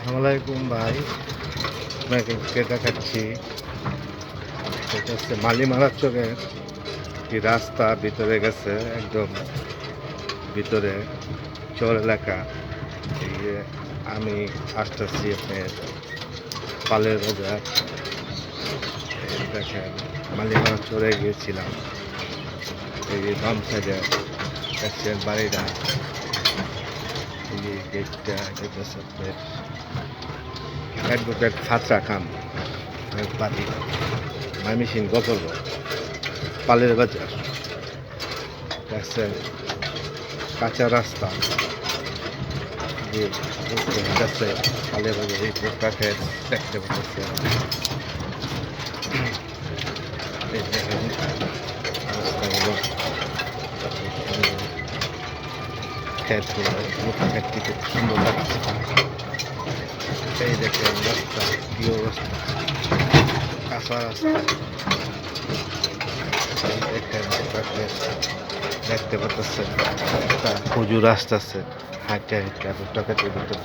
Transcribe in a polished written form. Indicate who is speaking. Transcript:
Speaker 1: আসসালামাইকুম ভাই, আপনাকে দেখাচ্ছি। এটা হচ্ছে মালিমারা চরের কি রাস্তা ভিতরে গেছে, একদম ভিতরে চর এলাকা। এই যে আমি আসতেছি আপনার পালের বাজার। এই দেখেন মালিমারা চরে গিয়েছিলাম। এই যে বাম সাইডে দেখছেন বাড়িটা, এই যে গেটটা, এটা হচ্ছে আপনার অ্যাডভোকেট ফাতরা খান বাড়ি, ময়মনসিংহ গোপালগঞ্জ, পালের বাজার। দেখছেন কাঁচা রাস্তা যে যাচ্ছে পালের বাজার। এই ভোটটাকে দেখতে পাচ্ছে, এই দেখেন রাস্তাগুলো ক্ষেতগুলো, ভুট্টা ক্ষেতটি খুব সুন্দর লাগছে। এই দেখেন রাস্তা কি অবস্থা, কাঁচা রাস্তা। দেখতে পাচ্ছেন একটা হুজুর আসতেছে হাঁটতে হাঁটতে ভুট্টা ক্ষেতের ভিতর।